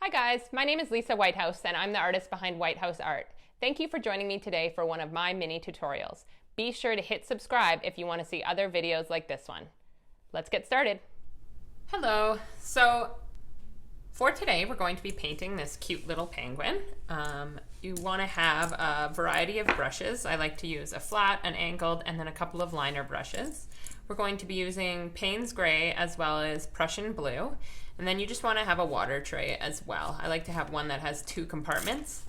Hi guys, my name is Lisa Whitehouse and I'm the artist behind Whitehouse Art. Thank you for joining me today for one of my mini tutorials. Be sure to hit subscribe if you want to see other videos like this one. Let's get started. Hello, so for today we're going to be painting this cute little penguin. You want to have a variety of brushes. I like to use a flat, an angled, and then a couple of liner brushes. We're going to be using Payne's Gray as well as Prussian Blue. And then you just want to have a water tray as well. I like to have one that has 2 compartments,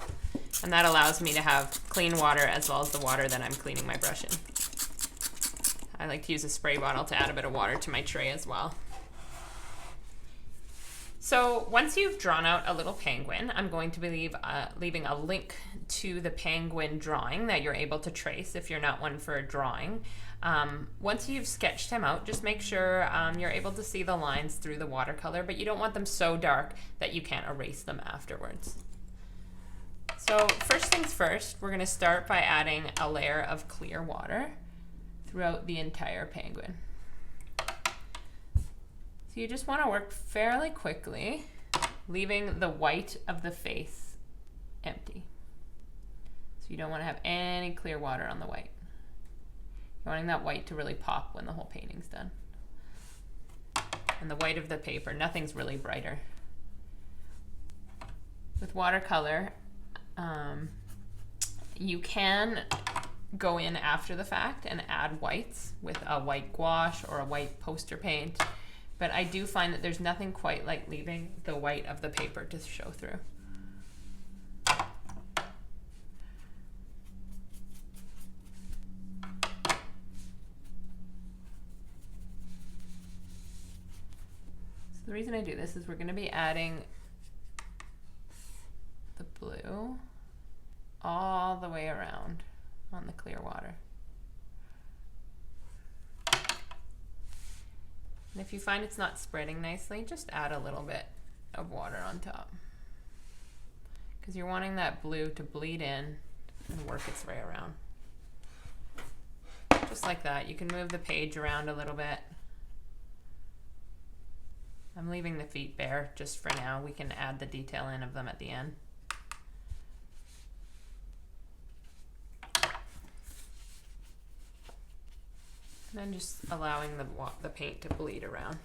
and that allows me to have clean water as well as the water that I'm cleaning my brush in. I like to use a spray bottle to add a bit of water to my tray as well. So once you've drawn out a little penguin, I'm going to be leaving a link to the penguin drawing that you're able to trace if you're not one for a drawing. Once you've sketched him out, just make sure you're able to see the lines through the watercolor, but you don't want them so dark that you can't erase them afterwards. So first things first, we're going to start by adding a layer of clear water throughout the entire penguin. So you just want to work fairly quickly, leaving the white of the face empty. So you don't want to have any clear water on the white. You're wanting that white to really pop when the whole painting's done. And the white of the paper, nothing's really brighter. With watercolor, you can go in after the fact and add whites with a white gouache or a white poster paint. But I do find that there's nothing quite like leaving the white of the paper to show through. So the reason I do this is we're going to be adding the blue all the way around on the clear water. And if you find it's not spreading nicely, just add a little bit of water on top. Because you're wanting that blue to bleed in and work its way around. Just like that. You can move the page around a little bit. I'm leaving the feet bare just for now. We can add the detail in of them at the end. And then just allowing the paint to bleed around.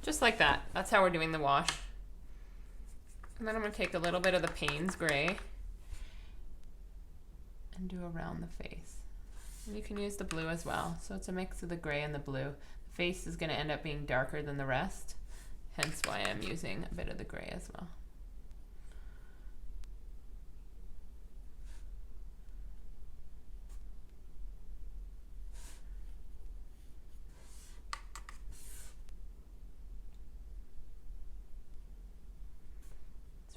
Just like that. That's how we're doing the wash. And then I'm going to take a little bit of the Payne's Gray and do around the face. And you can use the blue as well. So it's a mix of the gray and the blue. The face is going to end up being darker than the rest, hence why I'm using a bit of the gray as well.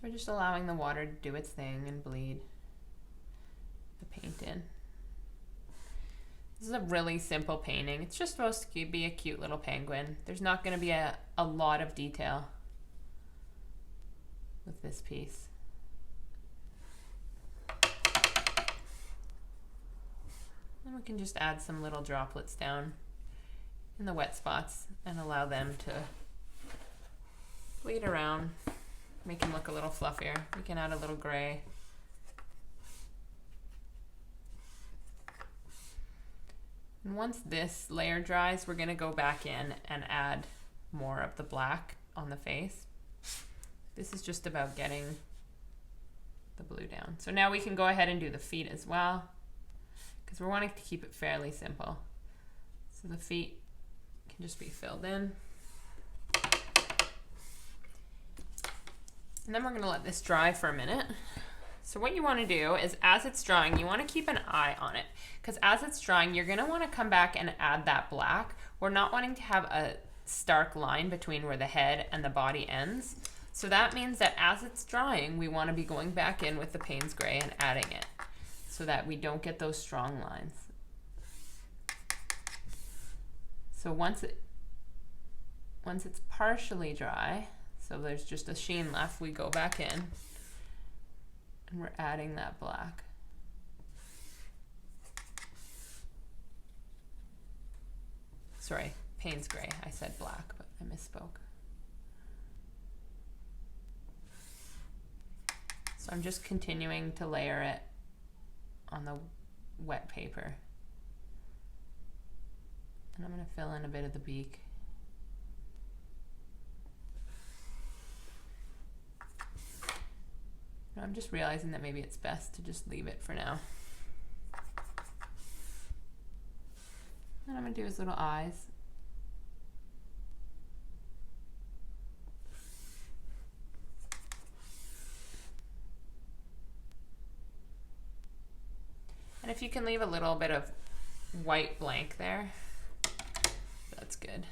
We're just allowing the water to do its thing and bleed the paint in. This is a really simple painting. It's just supposed to be a cute little penguin. There's not going to be a lot of detail with this piece. And we can just add some little droplets down in the wet spots and allow them to bleed around. Make him look a little fluffier. We can add a little gray. And once this layer dries, we're going to go back in and add more of the black on the face. This is just about getting the blue down. So now we can go ahead and do the feet as well, because we're wanting to keep it fairly simple. So the feet can just be filled in. And then we're going to let this dry for a minute. So what you want to do is, as it's drying, you want to keep an eye on it. Because as it's drying, you're going to want to come back and add that black. We're not wanting to have a stark line between where the head and the body ends. So that means that as it's drying, we want to be going back in with the Payne's Gray and adding it, so that we don't get those strong lines. So once it's partially dry, so there's just a sheen left, we go back in and we're adding that black. Sorry, Payne's Gray. I said black, but I misspoke. So I'm just continuing to layer it on the wet paper. And I'm going to fill in a bit of the beak. Now I'm just realizing that maybe it's best to just leave it for now. And I'm going to do his little eyes. And if you can leave a little bit of white blank there, that's good.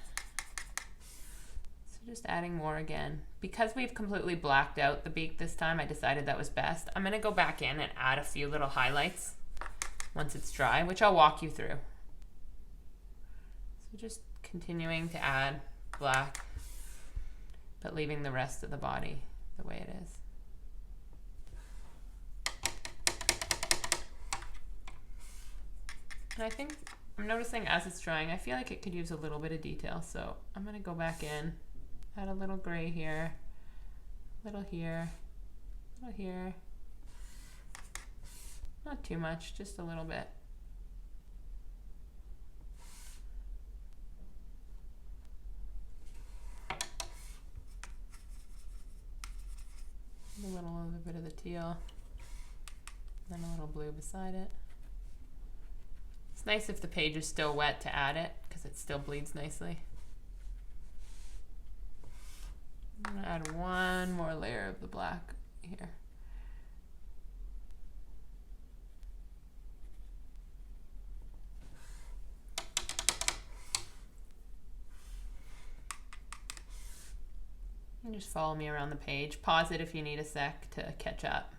So just adding more again. Because we've completely blacked out the beak this time, I decided that was best. I'm going to go back in and add a few little highlights once it's dry, which I'll walk you through. So just continuing to add black, but leaving the rest of the body the way it is. And I think I'm noticing as it's drying, I feel like it could use a little bit of detail. So I'm going to go back in, add a little gray here, a little here, a little here. Not too much, just a little bit. A little bit of the teal, then a little blue beside it. It's nice if the page is still wet to add it because it still bleeds nicely. I'm going to add one more layer of the black here. And just follow me around the page. Pause it if you need a sec to catch up.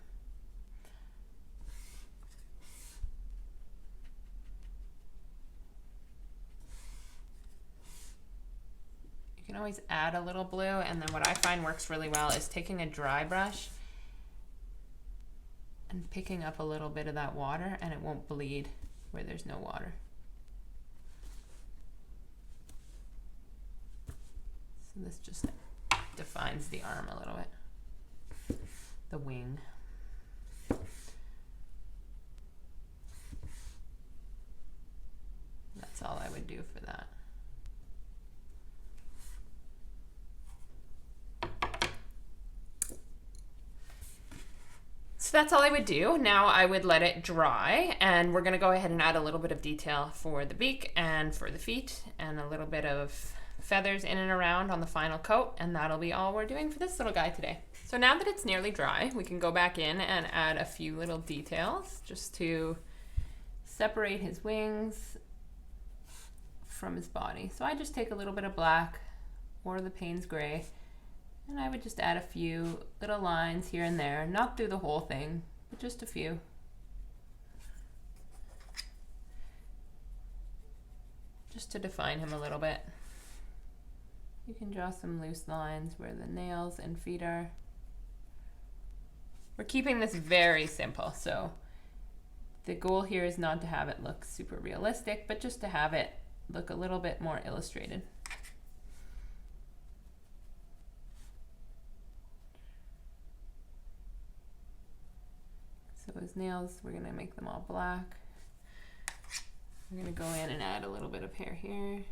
You can always add a little blue, and then what I find works really well is taking a dry brush and picking up a little bit of that water, and it won't bleed where there's no water. So this just defines the arm a little bit, the wing. That's all I would do for that. So that's all I would do. Now I would let it dry, and we're going to go ahead and add a little bit of detail for the beak and for the feet and a little bit of feathers in and around on the final coat, and that'll be all we're doing for this little guy today. So now that it's nearly dry, we can go back in and add a few little details just to separate his wings from his body. So I just take a little bit of black or the Payne's gray, and I would just add a few little lines here and there, not through the whole thing, but just a few. Just to define him a little bit. You can draw some loose lines where the nails and feet are. We're keeping this very simple, so the goal here is not to have it look super realistic, but just to have it look a little bit more illustrated. So his nails, we're gonna make them all black. We're gonna go in and add a little bit of hair here.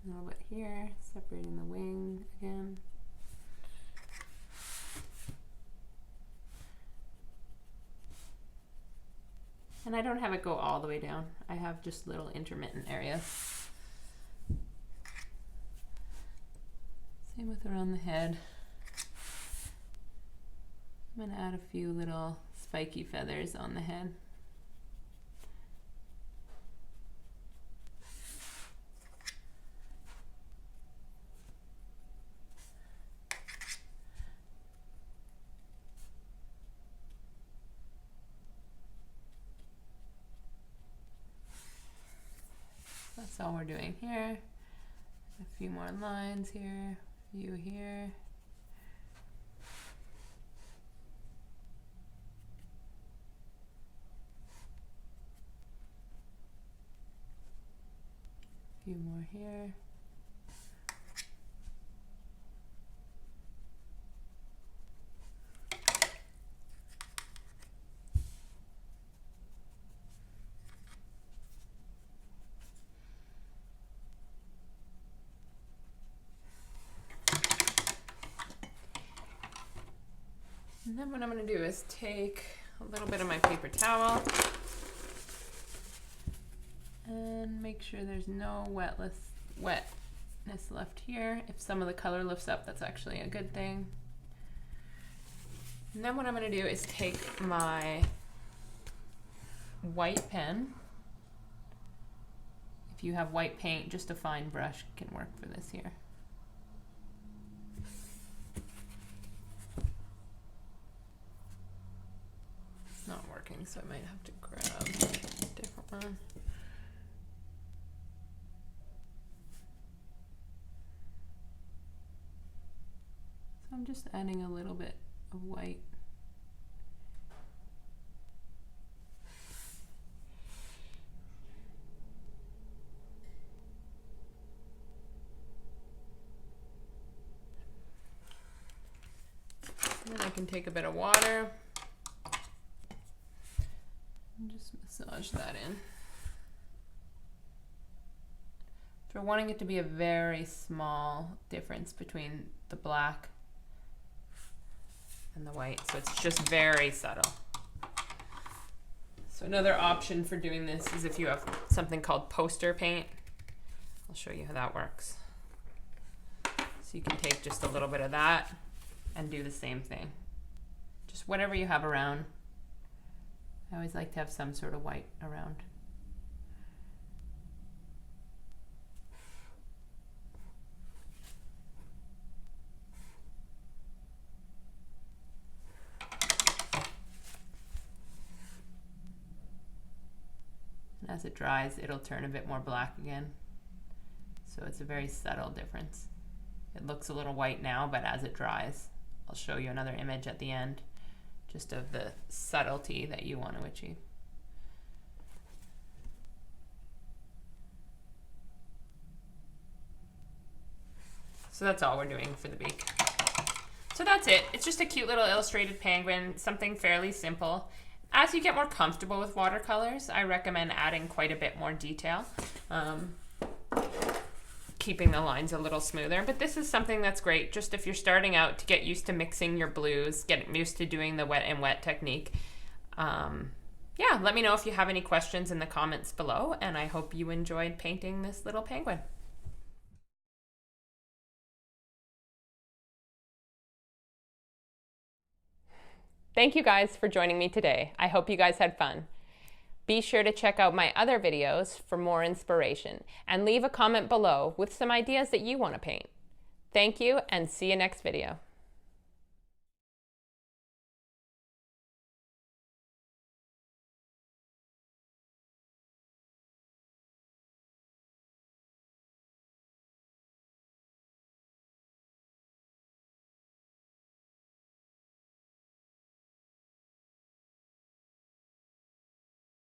A little bit here, separating the wing again. And I don't have it go all the way down. I have just little intermittent areas. Same with around the head. I'm going to add a few little spiky feathers on the head. That's all we're doing here. A few more lines here, a few here. A few more here. And then what I'm going to do is take a little bit of my paper towel and make sure there's no wetness left here. If some of the color lifts up, that's actually a good thing. And then what I'm going to do is take my white pen. If you have white paint, just a fine brush can work for this here. It's not working, so I might have to grab a different one. So I'm just adding a little bit of white. And then I can take a bit of water and just massage that in. So we're wanting it to be a very small difference between the black and the white, so it's just very subtle. So another option for doing this is if you have something called poster paint. I'll show you how that works. So you can take just a little bit of that and do the same thing. Just whatever you have around. I always like to have some sort of white around. As it dries, it'll turn a bit more black again. So it's a very subtle difference. It looks a little white now, but as it dries, I'll show you another image at the end, just of the subtlety that you want to achieve. So that's all we're doing for the beak. So that's it. It's just a cute little illustrated penguin, something fairly simple. As you get more comfortable with watercolors, I recommend adding quite a bit more detail, keeping the lines a little smoother. But this is something that's great just if you're starting out to get used to mixing your blues, get used to doing the wet and wet technique. Yeah, let me know if you have any questions in the comments below, and I hope you enjoyed painting this little penguin. Thank you guys for joining me today. I hope you guys had fun. Be sure to check out my other videos for more inspiration and leave a comment below with some ideas that you want to paint. Thank you and see you next video.